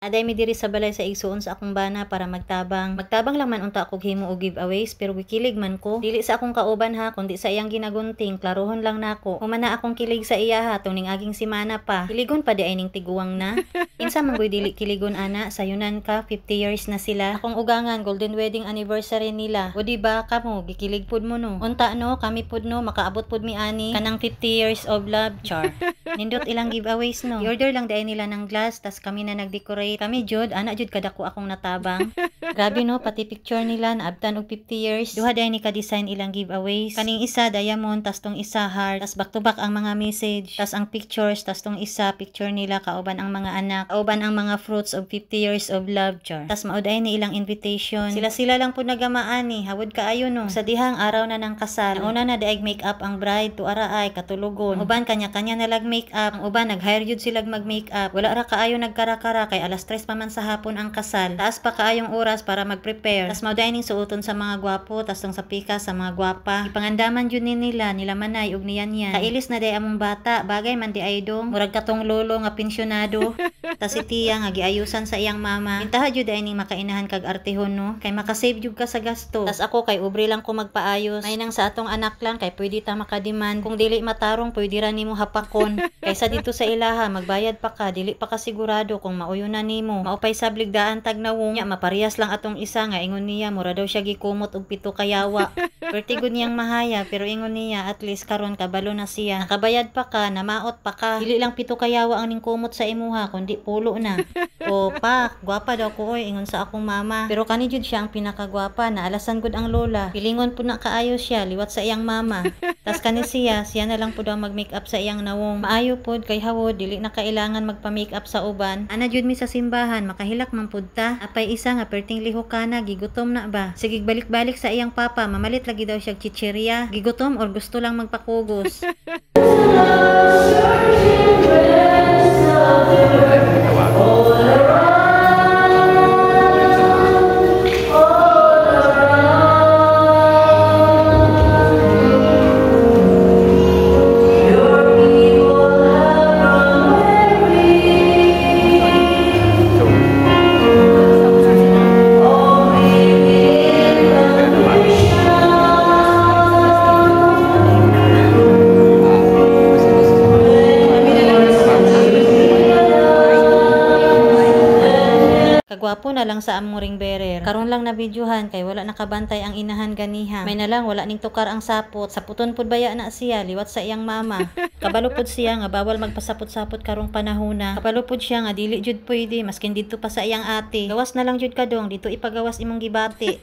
Aday mi diri sa balay sa igsuon sa akong bana para magtabang. Magtabang lang man unta ako himo og giveaways pero gikilig man ko. Dili sa akong kauban ha kundi sa iyang ginagunting, klarohon lang nako. Humana akong kilig sa iya ha tuning aging simana pa. Kiligon pa di ay ning tiguwang na. Kinsa man goy dili kiligon ana, sayunan ka 50 years na sila. Akong ugangan golden wedding anniversary nila. O di ba kamo gikilig pud mo no. Unta no kami pud no makaabot pud mi ani kanang 50 years of love char. Nindot ilang giveaways no. I-order lang di ay nila ng glass tas kami na nagdecorate. Kami jud ana jud kadako akong natabang. Grabe no pati picture nila naabtan og 50 years. Duha day ni ka-design ilang giveaways. Kaning isa diamond tas tong isa heart tas back to back ang mga message tas ang pictures tas tong isa picture nila kauban ang mga anak kauban ang mga fruits of 50 years of love char. Tas maud ay ni ilang invitation. Sila lang pud nagamaan ni hawod kaayo no. Sa dihang araw na ng kasal. Nauna na daig make up ang bride to araay katulugon. Uban kanya-kanya na lag make up. Ang uban nag-hire jud sila mag make up. Wala ra kaayo nagkara-kara kay alas 3 pa man sa hapon ang kasal. Taas pa kaayong oras para mag-prepare. Tas mao dining suoton sa mga gwapo, tas tong sa pika sa mga gwapa. Ipangandaman jud ni nila manay og niyan yan. Kailis na day among bata, bagay man di ay dong. Murag katong lolo nga pensyonado. Tas si tiya nga giayusan sa iyang mama. Pintaha jud ay ning makainahan kag artehon no. Kay makasave jud ka sa gasto. Tas ako kay ubri lang ko magpaayos. May nang sa atong anak lang kay pwede ta makadiman. Kung dili matarong pwede ra nimo hapakon. Kaysa dito sa ilaha magbayad pa ka, dili pa ka sigurado kung mauyonan nimo. Maupay sablig daan tag nawong nya maparehas lang atong isa nga ingon niya mura daw siya gikumot og 7 kayawa. Pertigo niyang mahaya pero ingon niya at least karon kabalo na siya. Nakabayad pa ka, namaot pa ka. Dili lang 7 kayawa ang ningkumot sa imuha kundi pulo na. O pa, gwapa daw ko oy ingon sa akong mama. Pero kani jud siya ang pinakagwapa na alasan gud ang lola. Pilingon pud na kaayo siya liwat sa iyang mama. Tas kani siya na lang pud ang mag-make up sa iyang nawong. Maayo pud kay hawod dili na kailangan magpa-make up sa uban. Ana jud mi sa simbahan makahilak man pud ta. Apay isa nga perting lihok kana gigutom na ba. Sige balik-balik sa iyang papa mamalit lagi daw siya chichirya. Gigutom or gusto lang magpakugos. Kagwapo na lang sa among ring bearer. Karon lang na videohan kay wala nakabantay ang inahan ganiha. May na lang wala ning tukar ang sapot. Saputon pud baya na siya liwat sa iyang mama. Kabalo pud siya nga bawal magpasapot-sapot karong panahona. Kabalo pud siya nga dili jud pwede maskin didto pa sa iyang ate. Gawas na lang jud kadong dito ipagawas imong gibati.